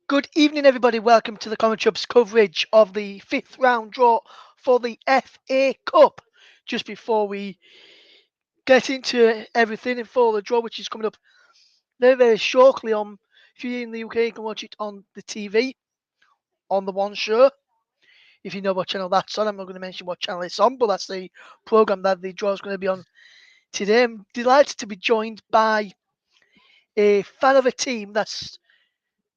Good evening, everybody. Welcome to the Common Chubs coverage of the fifth round draw for the FA Cup. Just before we get into everything and for the draw, which is coming up very, very shortly on, if you're in the UK, you can watch it on the TV, on the One Show. If you know what channel that's on, I'm not going to mention what channel it's on, but that's the programme that the draw is going to be on today. I'm delighted to be joined by a fan of a team that's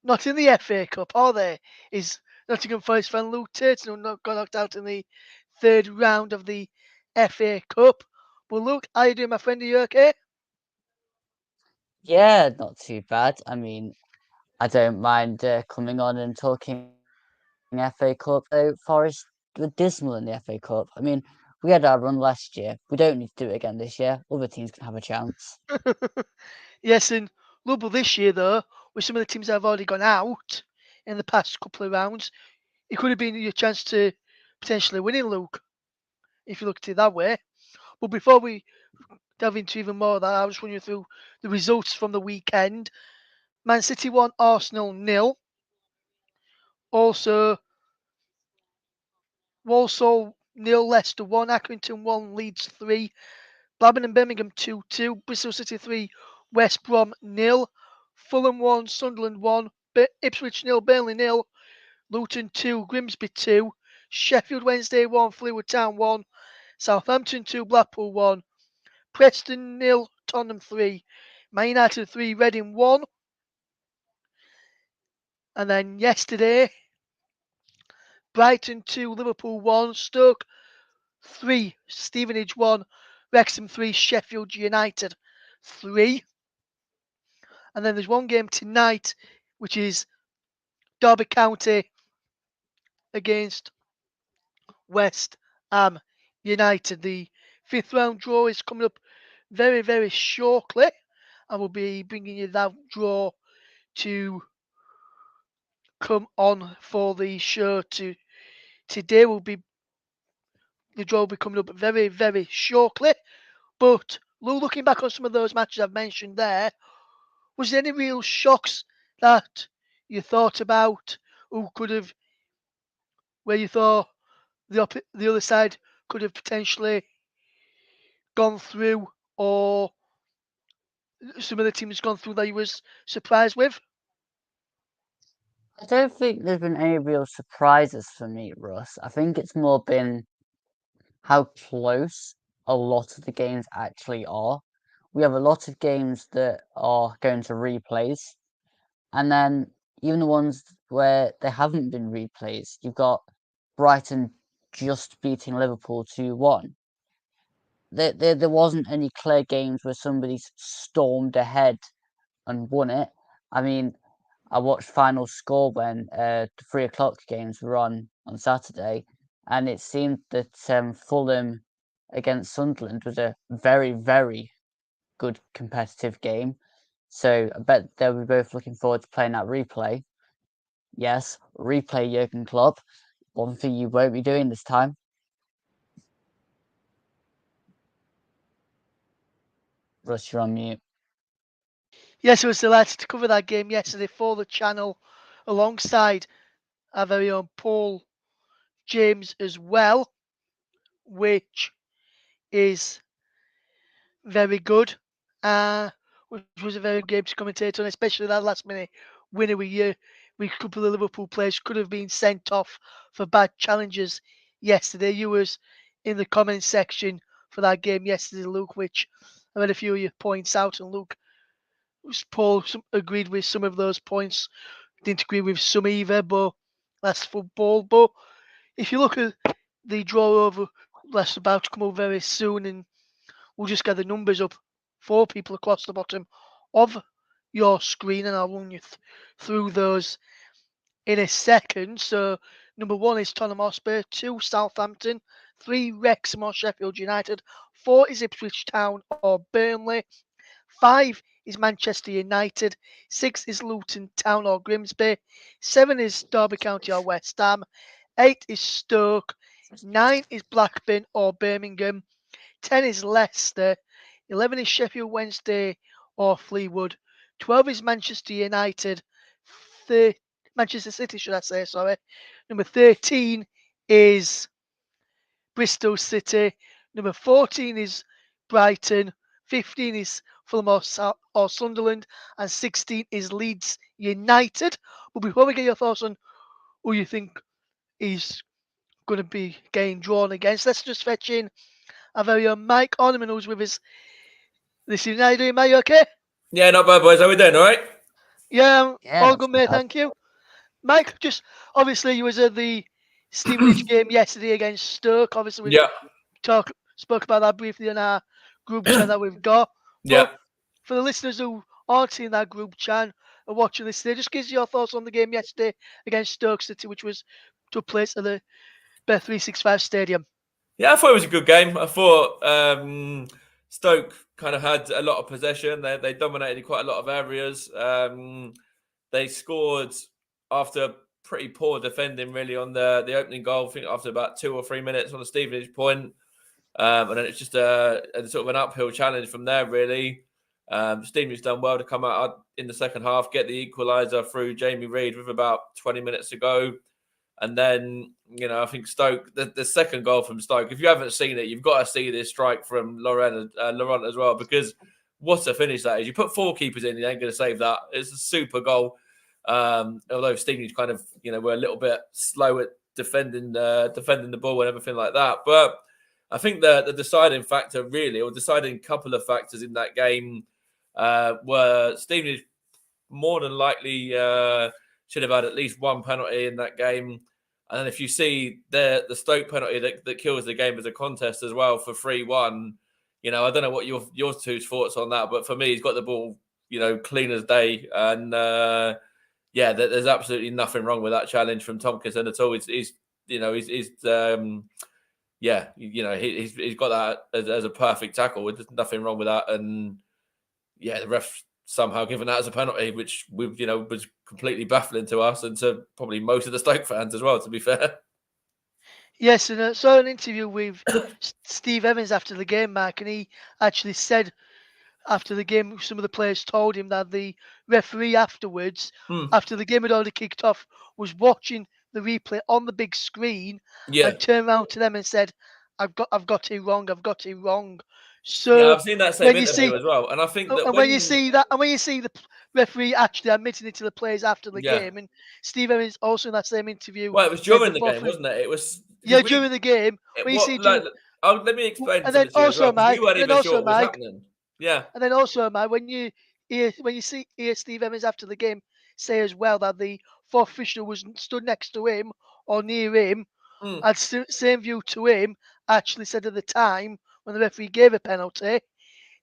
not in the FA Cup, are they? Is Nottingham Forest fan Luke Turton, who got knocked out in the third round of the FA Cup. Well, Luke, how you doing, my friend? Are you okay? Yeah, not too bad. I mean, I don't mind coming on and talking FA Cup. Though Forest were dismal in the FA Cup. I mean, we had our run last year. We don't need to do it again this year. Other teams can have a chance. Yes, and Loughborough this year, though, with some of the teams that have already gone out in the past couple of rounds, it could have been your chance to potentially win in, Luke, if you look at it that way. But before we delve into even more of that, I'll just run you through the results from the weekend. Man City 1, Arsenal nil. Also, Walsall nil, Leicester 1, Accrington 1, Leeds 3, Blackburn and Birmingham 2-2, Bristol City 3, West Brom nil, Fulham 1, Sunderland 1, Ipswich nil, Burnley nil, Luton 2, Grimsby 2, Sheffield Wednesday 1, Fleetwood Town 1, Southampton 2, Blackpool 1, Preston nil, Tottenham 3, Man United 3, Reading 1. And then yesterday, Brighton 2, Liverpool 1, Stoke 3, Stevenage 1, Wrexham 3, Sheffield United 3. And then there's one game tonight, which is Derby County against West Ham United. The fifth round draw is coming up very, very shortly. And we'll be bringing you that draw to come on for the show today. The draw will be coming up very, very shortly. But looking back on some of those matches I've mentioned there, was there any real shocks that you thought about who could have, where you thought the other side could have potentially gone through, or some of the teams gone through that you was surprised with? I don't think there's been any real surprises for me, Russ. I think it's more been how close a lot of the games actually are. We have a lot of games that are going to replays, and then even the ones where they haven't been replays, you've got Brighton just beating Liverpool 2-1. There wasn't any clear games where somebody's stormed ahead and won it. I mean, I watched Final Score when the 3 o'clock games were on Saturday, and it seemed that Fulham against Sunderland was a very, very good competitive game. So I bet they'll be both looking forward to playing that replay. Yes, replay Jurgen Klopp. One thing you won't be doing this time. Russ, you're on mute. Yes, I was delighted to cover that game yesterday for the channel alongside our very own Paul James as well, which is very good. Which was a very good game to commentate on, especially that last minute winner with a couple of Liverpool players could have been sent off for bad challenges yesterday. You was in the comments section for that game yesterday, Luke, which I read a few of your points out, and Luke, Paul agreed with some of those points, didn't agree with some either, but that's football. But if you look at the draw over, that's about to come over very soon, and we'll just get the numbers up for people across the bottom of your screen, and I'll run you through those in a second. So, number one is Tottenham Hotspur, 2 Southampton, 3 Wrexham or Sheffield United, 4 is Ipswich Town or Burnley, 5 is Manchester United, 6 is Luton Town or Grimsby, 7 is Derby County or West Ham, 8 is Stoke, 9 is Blackburn or Birmingham, 10 is Leicester, 11 is Sheffield Wednesday or Fleetwood, 12 is Manchester United, Manchester City, should I say? Sorry. Number 13 is Bristol City. Number 14 is Brighton. 15 is Fulham or Sunderland, and 16 is Leeds United. But before we get your thoughts on who you think is going to be getting drawn against, let's just fetch in our very own Mike Ornament, who's with us this evening. How you doing, mate? You okay? Yeah, not bad, boys. How we doing? All right? Yeah, Yeah, all not good, too mate. bad. Thank you. Mike, just obviously you was at the Stevenage game yesterday against Stoke. Obviously, we Yeah, spoke about that briefly in our group chat that we've got. yeah. But for the listeners who aren't in that group chat and watching this today, just give us your thoughts on the game yesterday against Stoke City, which took place at the Bet365 Stadium. Yeah, I thought it was a good game. I thought Stoke kind of had a lot of possession. They dominated quite a lot of areas. They scored after pretty poor defending, really, on the opening goal. I think after about 2 or 3 minutes on the Stevenage point. And then it's just a sort of an uphill challenge from there, really. Stevenage's done well to come out in the second half, get the equaliser through Jamie Reid with about 20 minutes to go. And then, I think Stoke, the second goal from Stoke, if you haven't seen it, you've got to see this strike from Laurent as well, because what a finish that is. You put 4 keepers in, you ain't going to save that. It's a super goal. Although Stevenage kind of, were a little bit slow at defending the ball and everything like that. But I think the deciding factor, really, or deciding couple of factors in that game were Stevenage more than likely should have had at least one penalty in that game. And then if you see the Stoke penalty that kills the game as a contest as well for 3-1, I don't know what your two thoughts on that, but for me, he's got the ball, clean as day. And there's absolutely nothing wrong with that challenge from Tompkinson at all. He's got that as a perfect tackle. There's nothing wrong with that. And the ref somehow given that as a penalty, which was completely baffling to us and to probably most of the Stoke fans as well, to be fair. Yes, and I saw an interview with Steve Evans after the game, Mark, and he actually said after the game, some of the players told him that the referee afterwards, after the game had already kicked off, was watching the replay on the big screen and turned around to them and said, I've got it wrong. So I've seen that same interview as well, and I think that when you see the referee actually admitting it to the players after the game, and Steve Evans also in that same interview. Well, it was during the game, wasn't it? It was during the game. When you see, let me explain. And then also, Mike, you weren't even sure what was happening. Yeah. And then also, Mike, when you hear Steve Evans after the game say as well that the fourth official was stood next to him or near him, had same view to him, actually said at the time when the referee gave a penalty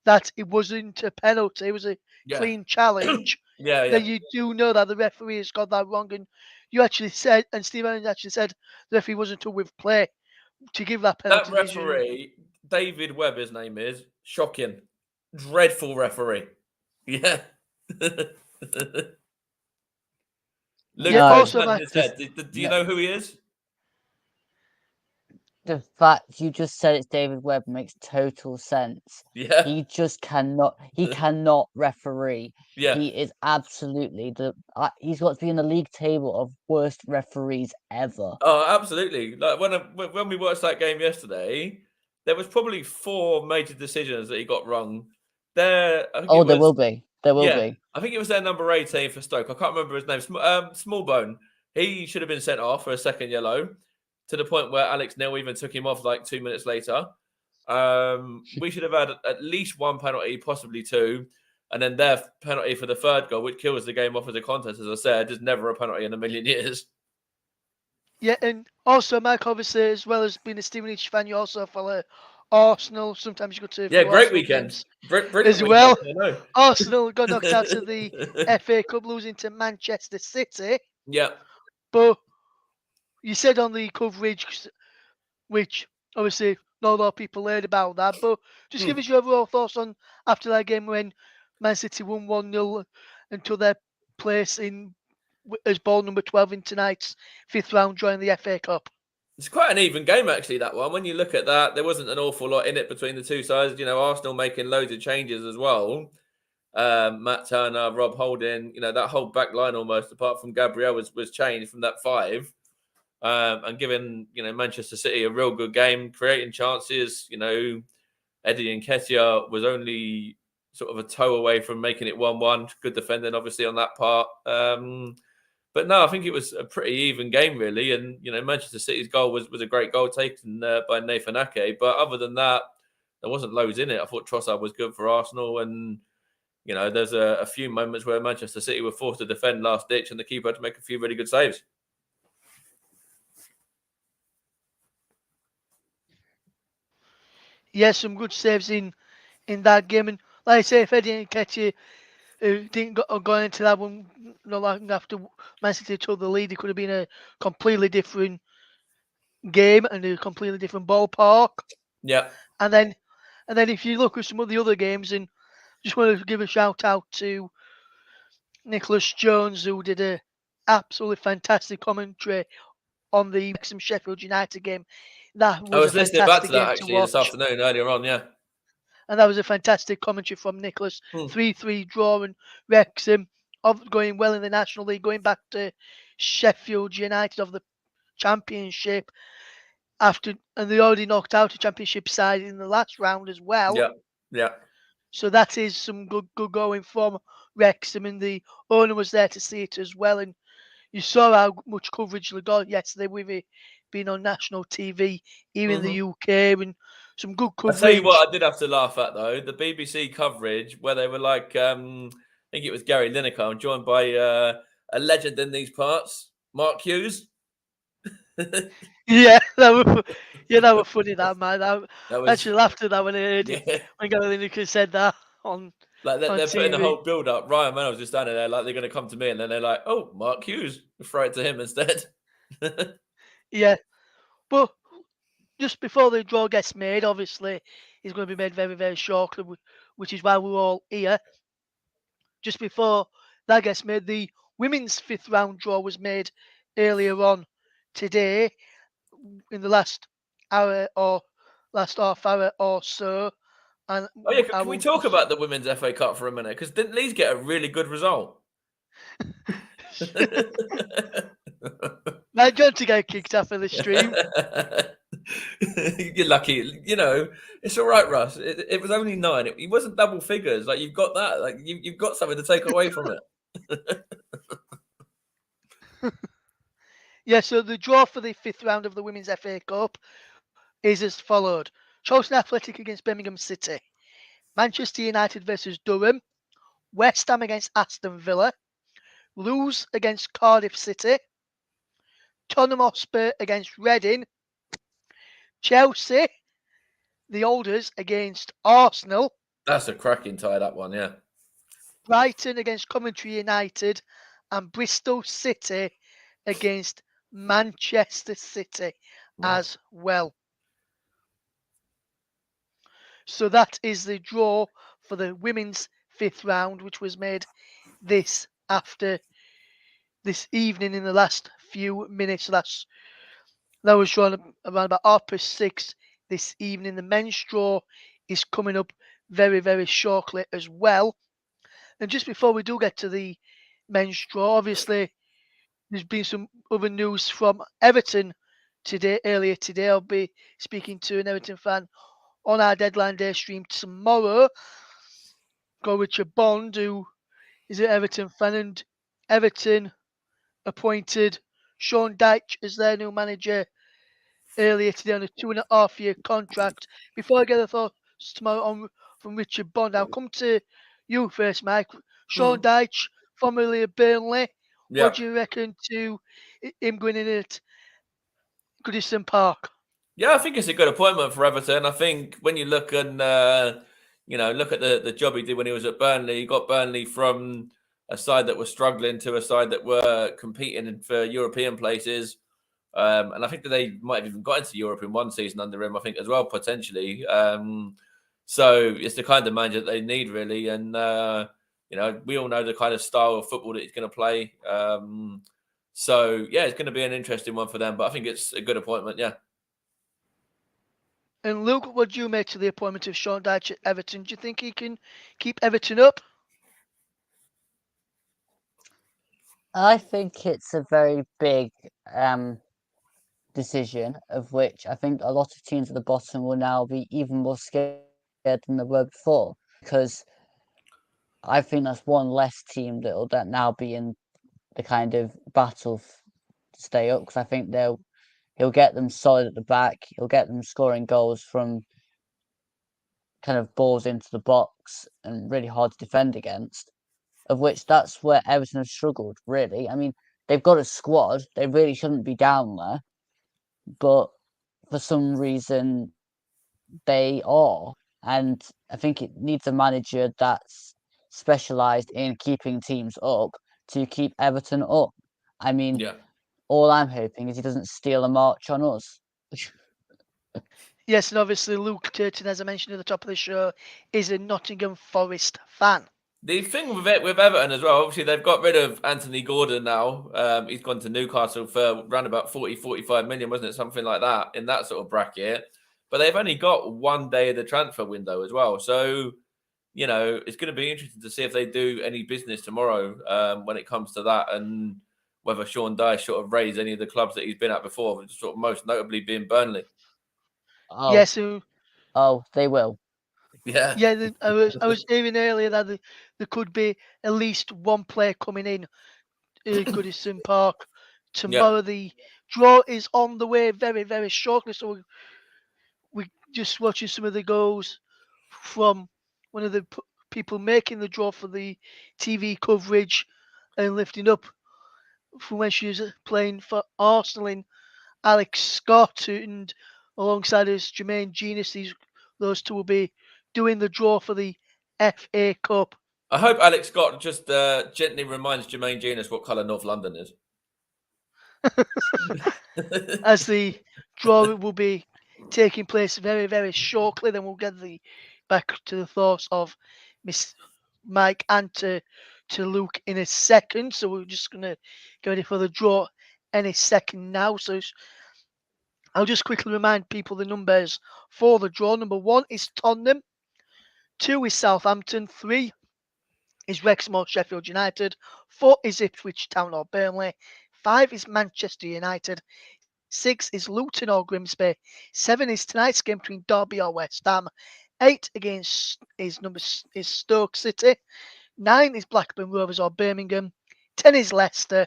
that it wasn't a penalty, it was a clean challenge. Then you do know that the referee has got that wrong, and you actually said, and Steve Evans actually said the referee wasn't told with play to give that penalty. That referee, David Webb, his name is, shocking, dreadful referee. Yeah. Look, also his head. Do you know who he is? The fact you just said it's David Webb makes total sense. Yeah. He just cannot. He cannot referee. Yeah. He is absolutely he's got to be in the league table of worst referees ever. Oh, absolutely. Like when we watched that game yesterday, there was probably 4 major decisions that he got wrong. There will be. There will be. I think it was their number 18 for Stoke. I can't remember his name. Smallbone. He should have been sent off for a second yellow, to the point where Alex Neil even took him off like 2 minutes later. We should have had at least 1 penalty, possibly 2. And then their penalty for the third goal, which kills the game off as a contest, as I said, is never a penalty in a million years. Yeah, and also, Mike, obviously, as well as being a Stevenage fan, you also follow Arsenal. Sometimes you go to great Arsenal weekend as well. Arsenal got knocked out of the FA Cup, losing to Manchester City. Yeah. But you said on the coverage, which obviously not a lot of people heard about that, but just give us your overall thoughts on after that game when Man City won 1-0 and took their place as ball number 12 in tonight's 5th round drawing the FA Cup. It's quite an even game, actually, that one. When you look at that, there wasn't an awful lot in it between the two sides. Arsenal making loads of changes as well. Matt Turner, Rob Holding, that whole back line almost, apart from Gabriel, was changed from that 5. And giving, Manchester City a real good game, creating chances. Eddie Nketiah was only sort of a toe away from making it 1-1. Good defending, obviously, on that part. But no, I think it was a pretty even game, really. And, Manchester City's goal was a great goal taken by Nathan Ake. But other than that, there wasn't loads in it. I thought Trossard was good for Arsenal. And, there's a few moments where Manchester City were forced to defend last ditch and the keeper had to make a few really good saves. Yes, some good saves in that game. And like I say, if Eddie Nketiah didn't go into that one, long after Man City took the lead, it could have been a completely different game and a completely different ballpark. Yeah. And then if you look at some of the other games, and just want to give a shout out to Nicholas Jones, who did a absolutely fantastic commentary on the Wrexham Sheffield United game. That was I was a listening back fantastic to that game actually to this watch. afternoon earlier on, yeah. And that was a fantastic commentary from Nicholas. 3-3 draw, and Wrexham going well in the National League, going back to Sheffield United of the Championship and they already knocked out a Championship side in the last round as well. Yeah. So that is some good going from Wrexham, and the owner was there to see it as well. And you saw how much coverage they got yesterday with it being on national TV here in the UK, and some good coverage. I'll tell you what I did have to laugh at, though. The BBC coverage where they were like, I think it was Gary Lineker. I'm joined by a legend in these parts, Mark Hughes. Yeah, that was funny, that man. I was, actually laughed at that when I heard it, when Gary Lineker said that on like they're putting the TV. whole build up. Ryan Reynolds just standing there like they're going to come to me, and then they're like, "Oh, Mark Hughes," throw it to him instead. Yeah, but just before the draw gets made, obviously it's going to be made very, very shortly, which is why we're all here. Just before that gets made, the women's 5th round draw was made earlier on today, in the last hour or last half hour or so. And oh yeah, can we talk about the Women's FA Cup for a minute? Because didn't Leeds get a really good result? Right, John to get kicked off of the stream. You're lucky, It's all right, Russ. It was only 9. It wasn't double figures. Like you've got that. Like you've got something to take away from it. Yeah. So the draw for the 5th round of the Women's FA Cup is as followed: Charlton Athletic against Birmingham City, Manchester United versus Durham, West Ham against Aston Villa, Lewes against Cardiff City, Tottenham Hotspur against Reading, Chelsea, the Olders against Arsenal. That's a cracking tie, that one, yeah. Brighton against Coventry United, and Bristol City against Manchester City as well. So that is the draw for the women's 5th round, which was made this evening in the last few minutes. That was drawn around about 6:30 this evening. The men's draw is coming up very, very shortly as well. And just before we do get to the men's draw, obviously there's been some other news from Everton earlier today. I'll be speaking to an Everton fan on our Deadline Day stream tomorrow. Go Richard Bond, who is an Everton fan, and Everton appointed Sean Dyche as their new manager earlier today on a 2.5-year contract. Before I get the thoughts tomorrow from Richard Bond, I'll come to you first, Mike. Sean Dyche, formerly of Burnley. Yeah. What do you reckon to him going in at Goodison Park? Yeah, I think it's a good appointment for Everton. I think when you look and look at the job he did when he was at Burnley, he got Burnley from a side that was struggling to a side that were competing for European places. And I think that they might have even got into Europe in one season under him, I think, as well, potentially. So it's the kind of manager that they need, really. And, we all know the kind of style of football that he's going to play. So, yeah, it's going to be an interesting one for them. But I think it's a good appointment, yeah. And Luke, what do you make to the appointment of Sean Dyche at Everton? Do you think he can keep Everton up? I think it's a very big decision, of which I think a lot of teams at the bottom will now be even more scared than they were before, because I think that's one less team that'll now be in the kind of battle to stay up, because I think he'll get them solid at the back. He'll get them scoring goals from kind of balls into the box and really hard to defend against. Of which that's where Everton have struggled, really. I mean, they've got a squad. They really shouldn't be down there, but for some reason they are. And I think it needs a manager that's specialised in keeping teams up to keep Everton up. I mean, Yeah. all I'm hoping is he doesn't steal a march on us. Yes, and obviously Luke Turton, as I mentioned at the top of the show, is a Nottingham Forest fan. The thing with Everton as well, obviously they've got rid of Anthony Gordon now. He's gone to Newcastle for around about 40, 45 million, wasn't it? Something like that in that sort of bracket. But they've only got 1 day of the transfer window as well. So, it's going to be interesting to see if they do any business tomorrow when it comes to that, and whether Sean Dyche sort of raised any of the clubs that he's been at before, sort of most notably being Burnley. Oh, Yeah, so they will. Yeah. yeah, I was hearing earlier that there could be at least one player coming in Goodison Park tomorrow. Yeah. The draw is on the way very, very shortly, so we just watching some of the goals from one of the people making the draw for the TV coverage and lifting up from when she was playing for Arsenal in Alex Scott, and alongside us Jermaine Genius. Those two will be doing the draw for the FA Cup. I hope Alex Scott just gently reminds Jermaine Genius what colour North London is. As the draw will be taking place very, very shortly, then we'll get back to the thoughts of Miss Mike and to Luke in a second. So we're just gonna get ready for the draw any second now. So I'll just quickly remind people the numbers for the draw. Number 1 is Tottenham, 2 is Southampton, 3 is Wrexham or Sheffield United, 4 is Ipswich Town or Burnley, 5 is Manchester United, 6 is Luton or Grimsby, 7 is tonight's game between Derby or West Ham, 8 is Stoke City, 9 is Blackburn Rovers or Birmingham, 10 is Leicester,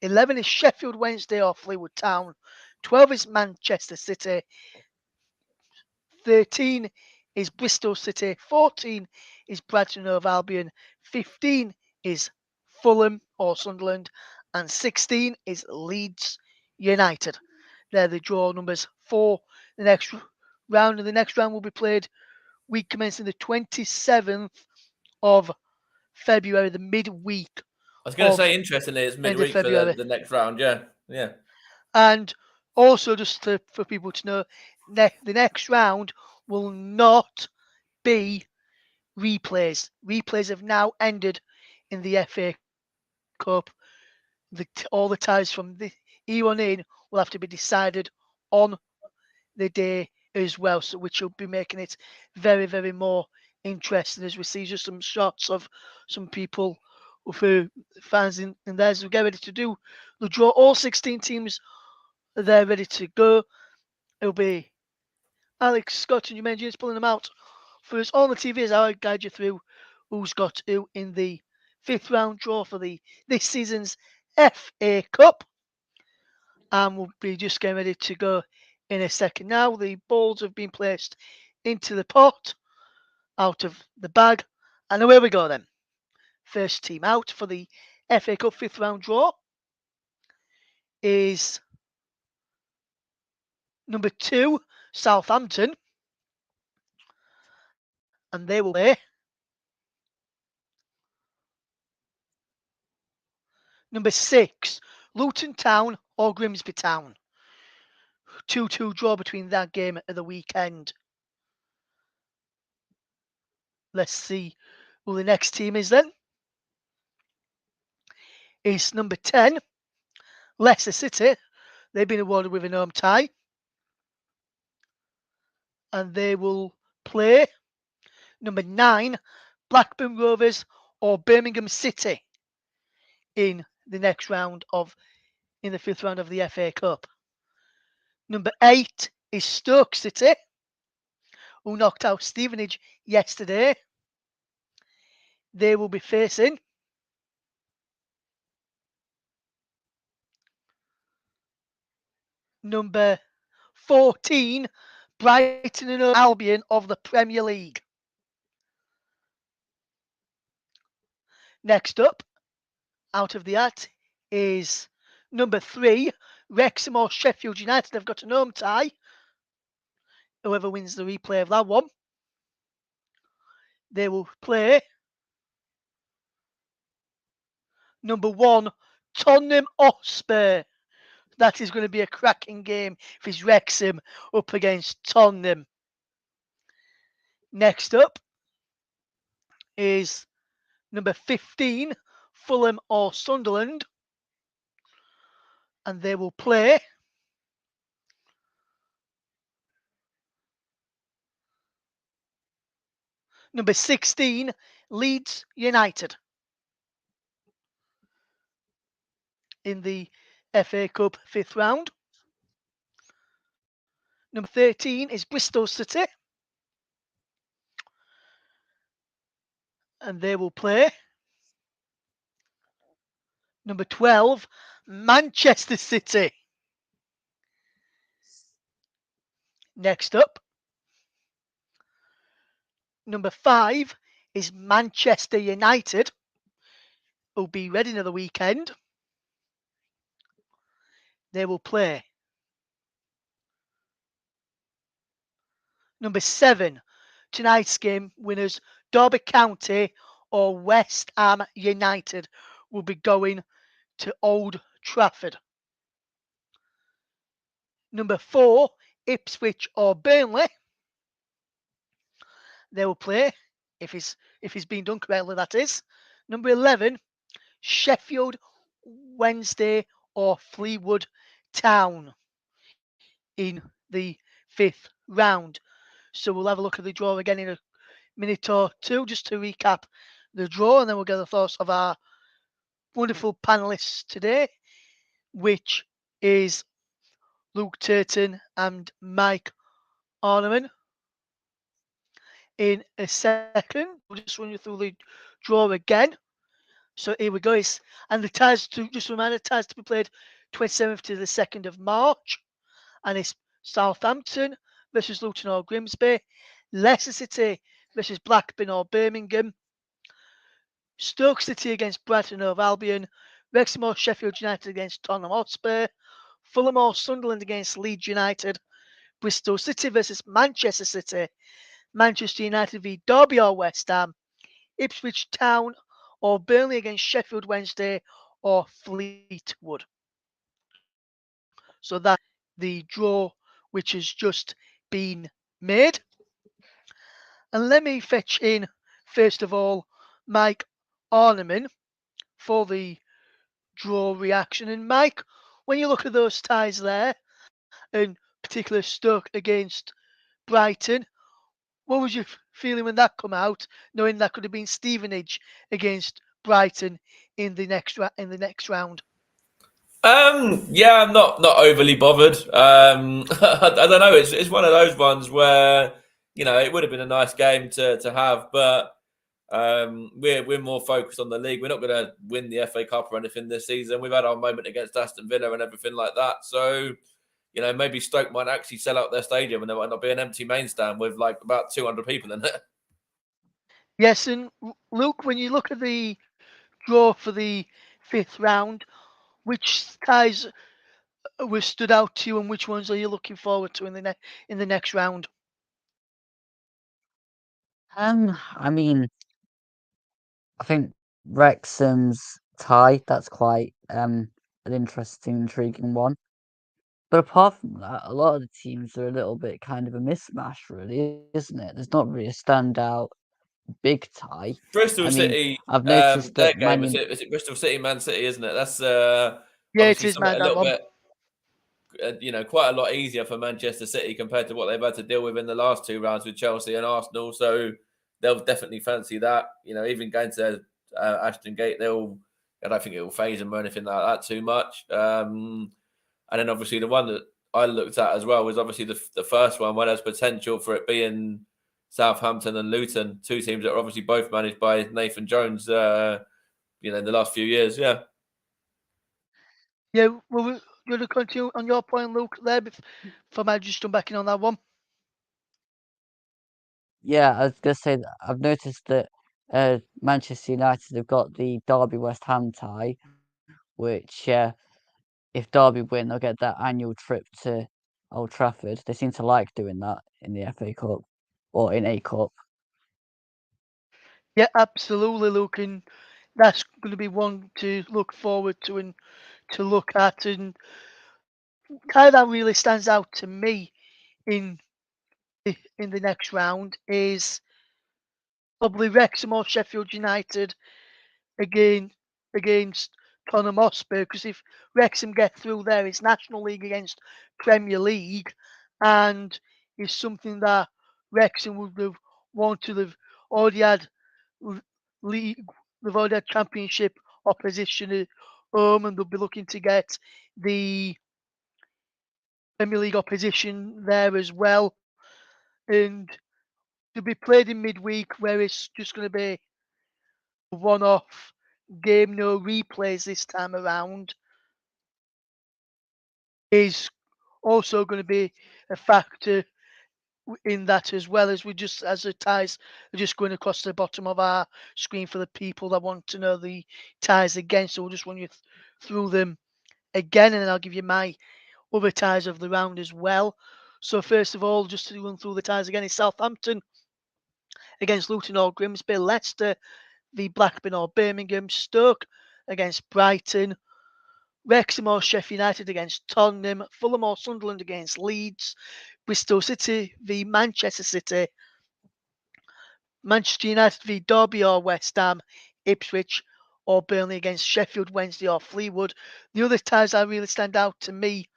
11 is Sheffield Wednesday or Fleetwood Town, 12 is Manchester City, 13 is Bristol City, 14 is Brighton Hove Albion, 15 is Fulham or Sunderland, and 16 is Leeds United. They're the draw numbers for the next round, and the next round will be played week commencing the 27th of February, the midweek. I was going to say, interestingly, it's midweek for the next round. Yeah. And also, just for people to know, the next round will not be replays. Replays have now ended in the FA Cup. All the ties from the E1 in will have to be decided on the day as well, so which will be making it very, very more interesting as we see just some shots of some people who fans in there as we get ready to do the draw. All 16 teams are there ready to go. It'll be Alex Scott and Jermaine James pulling them out for us on the TV as I guide you through who's got who in the 5th round draw for this season's FA Cup. And we'll be just getting ready to go in a second. Now the balls have been placed into the pot, out of the bag, and away we go then. First team out for the FA Cup 5th round draw is number 2, Southampton, and they will play number 6, Luton Town or Grimsby Town. 2-2 draw between that game at the weekend. Let's see who the next team is then. It's number 10, Leicester City. They've been awarded with an home tie. And they will play number 9, Blackburn Rovers or Birmingham City in the next round in the 5th round of the FA Cup. Number 8 is Stoke City, who knocked out Stevenage yesterday. They will be facing number 14, Brighton and Albion of the Premier League. Next up, out of the hat, is number 3, Wrexham or Sheffield United. They've got an home tie. Whoever wins the replay of that one, they will play number 1, Tottenham Hotspur. That is going to be a cracking game if it's Wrexham up against Tottenham. Next up is number 15, Fulham or Sunderland. And they will play number 16, Leeds United. In the FA Cup 5th round. Number 13 is Bristol City. And they will play number 12, Manchester City. Next up, number 5 is Manchester United, who'll be ready another weekend. They will play number 7, tonight's game winners, Derby County or West Ham United, will be going to Old Trafford. Number 4, Ipswich or Burnley. They will play, if it's been done correctly, that is. Number 11, Sheffield Wednesday or Fleetwood Town in the 5th round. So we'll have a look at the draw again in a minute or two, just to recap the draw, and then we'll get the thoughts of our wonderful panelists today, which is Luke Turton and Mike Arneman. In a second, we'll just run you through the draw again. So here we go. And the ties, just a reminder, ties to be played 27th to the 2nd of March. And it's Southampton versus Luton or Grimsby, Leicester City versus Blackburn or Birmingham, Stoke City against Brighton or Albion, Wrexham or Sheffield United against Tottenham Hotspur, Fulham or Sunderland against Leeds United, Bristol City versus Manchester City, Manchester United v Derby or West Ham, Ipswich Town or Burnley against Sheffield Wednesday or Fleetwood. So that's the draw which has just been made. And let me fetch in, first of all, Mike Arneman for the draw reaction. And Mike, when you look at those ties there, in particular Stoke against Brighton, what was your feeling when that come out, knowing that could have been Stevenage against Brighton in the next round? Yeah, I'm not overly bothered. I don't know. It's one of those ones where, you know, it would have been a nice game to have, but we're more focused on the league. We're not going to win the FA Cup or anything this season. We've had our moment against Aston Villa and everything like that. So, you know, maybe Stoke might actually sell out their stadium and there might not be an empty main stand with like about 200 people in it. Yes, and Luke, when you look at the draw for the 5th round, which ties were stood out to you, and which ones are you looking forward to in the next round? I mean, I think Wrexham's tie, that's quite an interesting, intriguing one. But apart from that, a lot of the teams are a little bit kind of a mismatch, really, isn't it? There's not really a standout big tie. Bristol City, I've noticed their that game is it Bristol City, Man City, isn't it? That's Yeah, it is, something mate, a that little one. bit, you know, quite a lot easier for Manchester City compared to what they've had to deal with in the last 2 rounds with Chelsea and Arsenal. So they'll definitely fancy that. You know, even going to Ashton Gate, they'll I don't think it will phase them or anything like that too much. And then obviously the one that I looked at as well was obviously the first one where there's potential for it being Southampton and Luton, two teams that are obviously both managed by Nathan Jones. In the last few years, yeah. Yeah, well, you going to continue on your point, Luke, there before I just jump back in on that one? Yeah, I was gonna say that I've noticed that Manchester United have got the Derby West Ham tie, which if Derby win, they'll get that annual trip to Old Trafford. They seem to like doing that in the FA Cup or in A Cup. Yeah, absolutely, Luke, and that's going to be one to look forward to and to look at. And how that really stands out to me in in the next round is probably Wrexham or Sheffield United again against Tottenham Hotspur. Because if Wrexham get through there, it's National League against Premier League, and it's something that Wrexham would have wanted to have already had league. They've already had Championship opposition at home, and they'll be looking to get the Premier League opposition there as well. And to be played in midweek, where it's just going to be a one-off game, no replays this time around, is also going to be a factor in that, as well as as the ties are just going across the bottom of our screen for the people that want to know the ties again. So we'll just run you through them again, and then I'll give you my other ties of the round as well. So first of all, just to run through the ties again, is Southampton against Luton or Grimsby, Leicester v Blackburn or Birmingham, Stoke against Brighton, Wrexham or Sheffield United against Tottenham, Fulham or Sunderland against Leeds, Bristol City v Manchester City, Manchester United v Derby or West Ham, Ipswich or Burnley against Sheffield Wednesday or Fleetwood. The other ties that really stand out to me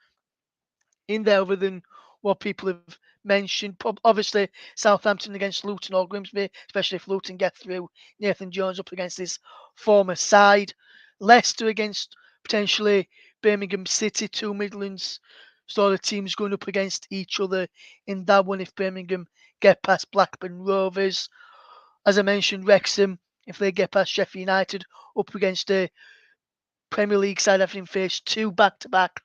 in there, other than what people have mentioned, obviously Southampton against Luton or Grimsby, especially if Luton get through. Nathan Jones up against his former side. Leicester against potentially Birmingham City, two Midlands sort of teams going up against each other in that one if Birmingham get past Blackburn Rovers. As I mentioned, Wrexham, if they get past Sheffield United, up against a Premier League side having faced two back-to-back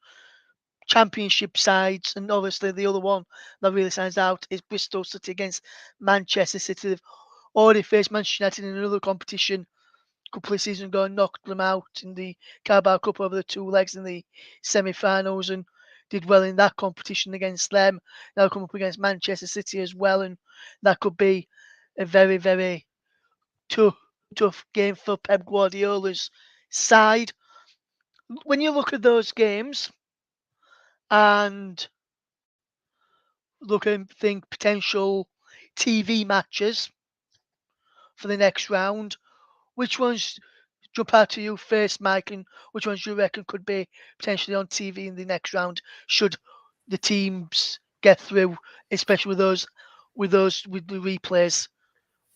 Championship sides, and obviously the other one that really stands out is Bristol City against Manchester City. They've already faced Manchester United in another competition a couple of seasons ago and knocked them out in the Carabao Cup over the two legs in the semi-finals, and did well in that competition against them. Now come up against Manchester City as well, and that could be a very, very tough game for Pep Guardiola's side. When you look at those games and look and think potential TV matches for the next round, which ones jump out to you first, Mike, and which ones you reckon could be potentially on TV in the next round should the teams get through, especially with the replays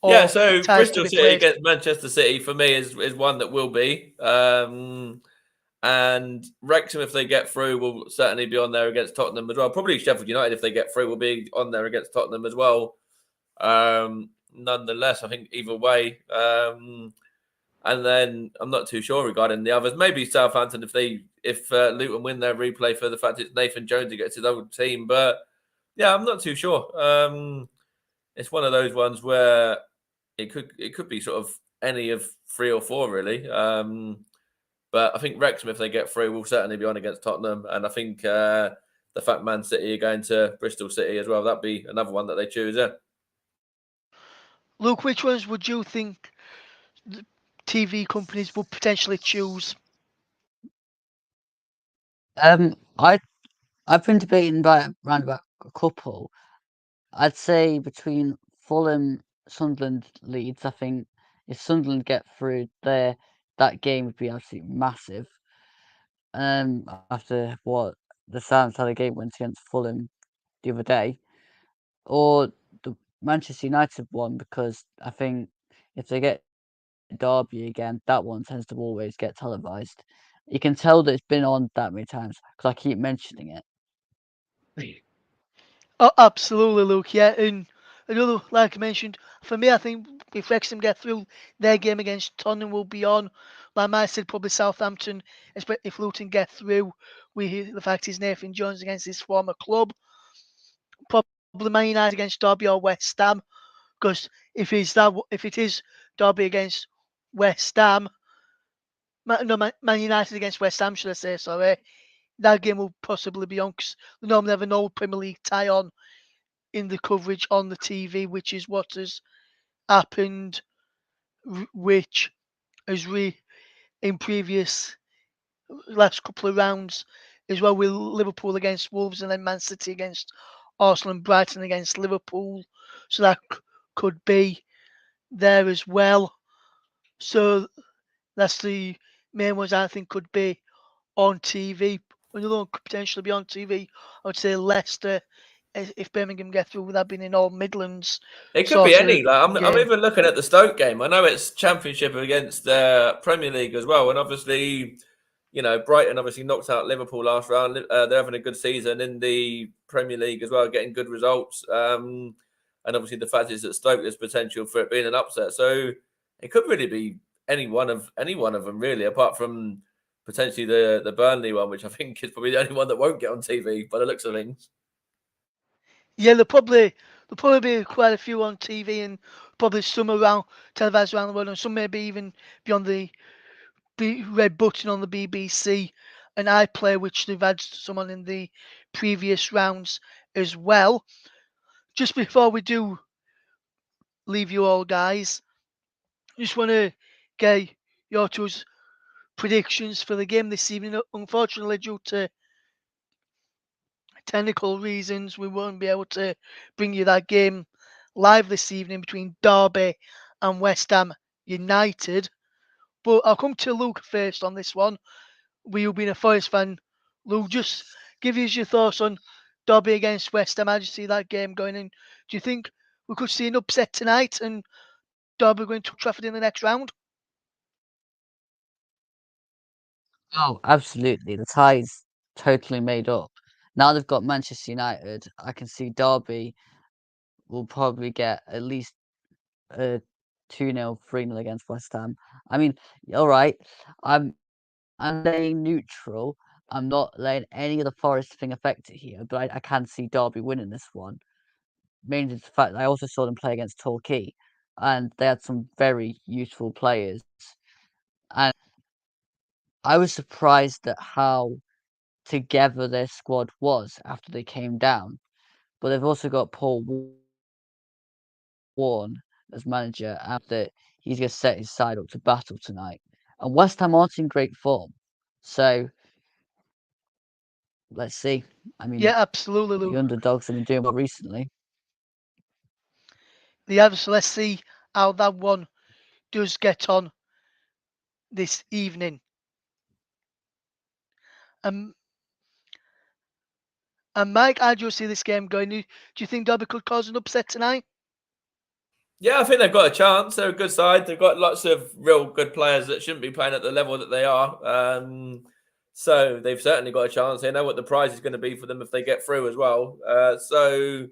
Yeah, or so ties to Bristol be City played? against Manchester City for me is one that will be. And Wrexham, if they get through, will certainly be on there against Tottenham as well. Probably Sheffield United, if they get through, will be on there against Tottenham as well. Nonetheless, I think either way. And then I'm not too sure regarding the others. Maybe Southampton if Luton win their replay for the fact it's Nathan Jones who gets his old team. But yeah, I'm not too sure. It's one of those ones where it could be sort of any of three or four really. But I think Wrexham, if they get through, will certainly be on against Tottenham. And I think the fact Man City are going to Bristol City as well, that'd be another one that they choose. Yeah. Luke, which ones would you think the TV companies would potentially choose? I I've been debating around about a couple. I'd say between Fulham, Sunderland, Leeds. I think if Sunderland get through there, that game would be absolutely massive. After what the sounds how the game went against Fulham the other day, or the Manchester United one, because I think if they get Derby again, that one tends to always get televised. You can tell that it's been on that many times because I keep mentioning it. Oh, absolutely, Luke. Yeah, and another, like I mentioned, for me, I think if Wrexham get through, their game against Tottenham will be on. Like I said, probably Southampton. If Luton get through, we hear the fact is Nathan Jones against his former club. Probably Man United against Derby or West Ham. Because if it is Derby against West Ham, Man United against West Ham, should I say? Sorry, that game will possibly be on because they normally have an old Premier League tie on in the coverage on the TV, which is what has happened, which has in previous last couple of rounds as well, with Liverpool against Wolves and then Man City against Arsenal and Brighton against Liverpool. So that could be there as well. So that's the main ones I think could be on TV. Another one could potentially be on TV. I would say Leicester, if Birmingham get through, without being in all Midlands. It could be any. Like I'm game. even looking at the Stoke game. I know it's Championship against the Premier League as well, and obviously, you know, Brighton obviously knocked out Liverpool last round. They're having a good season in the Premier League as well, getting good results. And obviously, the fact is that Stoke there's potential for it being an upset. So it could really be any one of them, really, apart from potentially the Burnley one, which I think is probably the only one that won't get on TV by the looks of things. Yeah, there'll probably be quite a few on TV and probably some around televised around the world, and some maybe even be on the red button on the BBC and iPlayer, which they've had someone in the previous rounds as well. Just before we do leave you all, guys, just want to get your two's predictions for the game this evening. Unfortunately, due to technical reasons, we won't be able to bring you that game live this evening between Derby and West Ham United. But I'll come to Luke first on this one. With you being a Forest fan, Luke, just give us your thoughts on Derby against West Ham. How do you see that game going in? Do you think we could see an upset tonight and Derby going to Trafford in the next round? Oh, absolutely. The tie's totally made up. Now they've got Manchester United, I can see Derby will probably get at least a 2-0, 3-0 against West Ham. I mean, all right, I'm laying neutral. I'm not letting any of the Forest thing affect it here, but I can see Derby winning this one. Mainly the fact that I also saw them play against Torquay, and they had some very useful players. And I was surprised at how together their squad was after they came down. But they've also got Paul Warne as manager, and that he's going to set his side up to battle tonight. And West Ham aren't in great form, so let's see. I mean, Yeah, absolutely, the Luke. underdogs have been doing well recently. So let's see how that one does get on this evening. And Mike, how do you see this game going? Do you think Derby could cause an upset tonight? Yeah, I think they've got a chance. They're a good side. They've got lots of real good players that shouldn't be playing at the level that they are. So they've certainly got a chance. They know what the prize is going to be for them if they get through as well. So,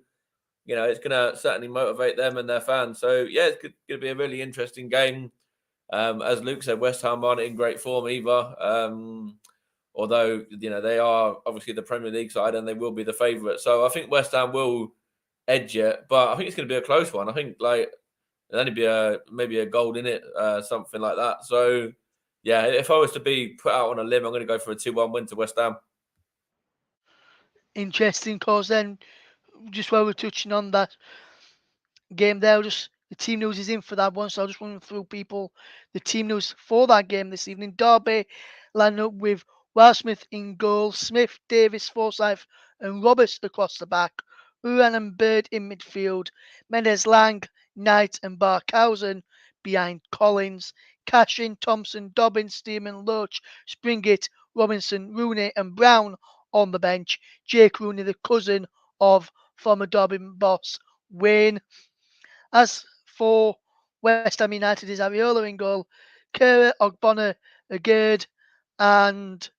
you know, it's going to certainly motivate them and their fans. So, yeah, it's going to be a really interesting game. As Luke said, West Ham aren't in great form either. Although, you know, they are obviously the Premier League side and they will be the favourite. So I think West Ham will edge it, but I think it's going to be a close one. I think like there'll only be maybe a goal in it, something like that. So yeah, if I was to be put out on a limb, I'm going to go for a 2-1 win to West Ham. Interesting, cause then just while we're touching on that game there, just the team news is in for that one. So I'll just run through people the team news for that game this evening. Derby line up with Smith in goal, Smith, Davis, Forsyth, and Roberts across the back. Uran and Bird in midfield. Mendes, Lang, Knight, and Barkhausen behind Collins. Cashin, Thompson, Dobbins, Stearman, Loach, Springett, Robinson, Rooney, and Brown on the bench. Jake Rooney, the cousin of former Derby boss Wayne. As for West Ham United is Ariola in goal, Kera, Ogbonna, Agerd, and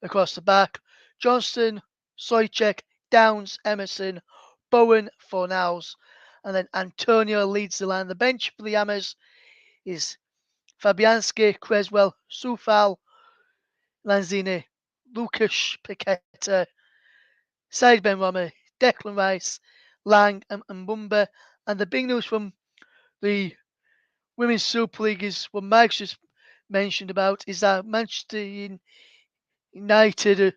across the back, Johnston, Soychek, Downs, Emerson, Bowen, Fornals, and then Antonio leads the line. The bench for the Hammers is Fabianski, Creswell, Sufal, Lanzini, Lucas Paqueta, Said Benrahma, Declan Rice, Lang, and Mbumba. And the big news from the Women's Super League is what Mike's just mentioned about is that Manchester United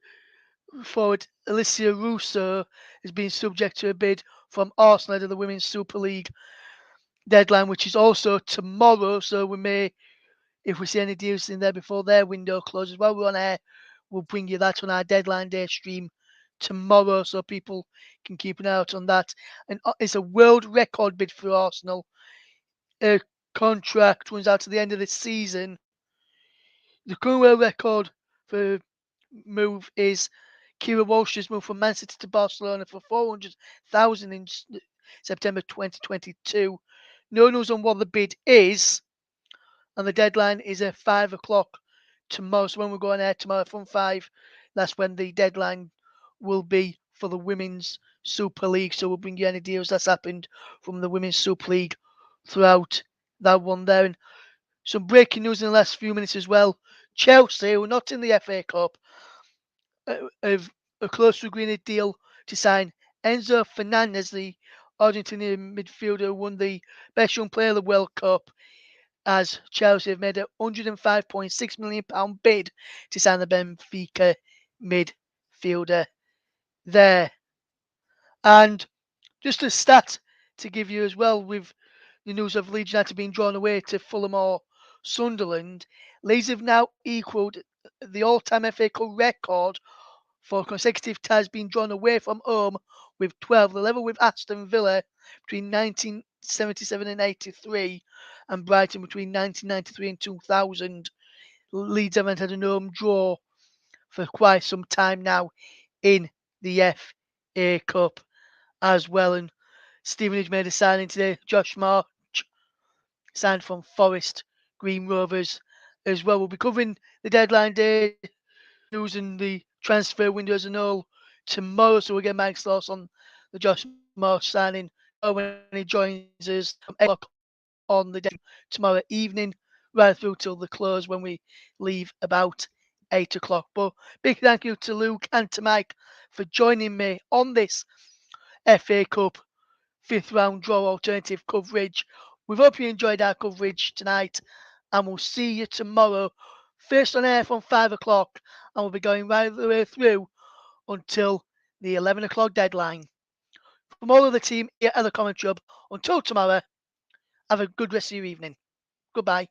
forward Alicia Russo has been subject to a bid from Arsenal to the Women's Super League deadline, which is also tomorrow. So we may, if we see any deals in there before their window closes, while we're on air, we'll bring you that on our deadline day stream tomorrow, so people can keep an eye out on that. And it's a world record bid for Arsenal. A contract runs out to the end of the season. The current world record for move is Kira Walsh's move from Man City to Barcelona for 400,000 in September 2022. No news on what the bid is, and the deadline is at 5 o'clock tomorrow. So when we go on air tomorrow from 5, that's when the deadline will be for the Women's Super League. So we'll bring you any deals that's happened from the Women's Super League throughout that one there. And some breaking news in the last few minutes as well. Chelsea, who are not in the FA Cup, have a close to agreeing a deal to sign Enzo Fernandez, the Argentinian midfielder who won the Best Young Player of the World Cup, as Chelsea have made a £105.6 million bid to sign the Benfica midfielder there. And just a stat to give you as well, with the news of Leeds United being drawn away to Fulham or Sunderland, Leeds have now equalled the all-time FA Cup record for consecutive ties being drawn away from home with 12, the level with Aston Villa between 1977 and 83, and Brighton between 1993 and 2000. Leeds haven't had a home draw for quite some time now in the FA Cup as well. And Stevenage made a signing today. Josh March signed from Forest Green Rovers as well. We'll be covering the deadline day news and the transfer windows and all tomorrow. So we'll get Mike's thoughts on the Josh March signing when he joins us from 8 o'clock on the day tomorrow evening, right through till the close when we leave about 8 o'clock. But big thank you to Luke and to Mike for joining me on this FA Cup 5th round draw alternative coverage. We hope you enjoyed our coverage tonight, and we'll see you tomorrow, first on air from 5 o'clock, and we'll be going right the way through until the 11 o'clock deadline. From all of the team here at the Comment Job, until tomorrow, have a good rest of your evening. Goodbye.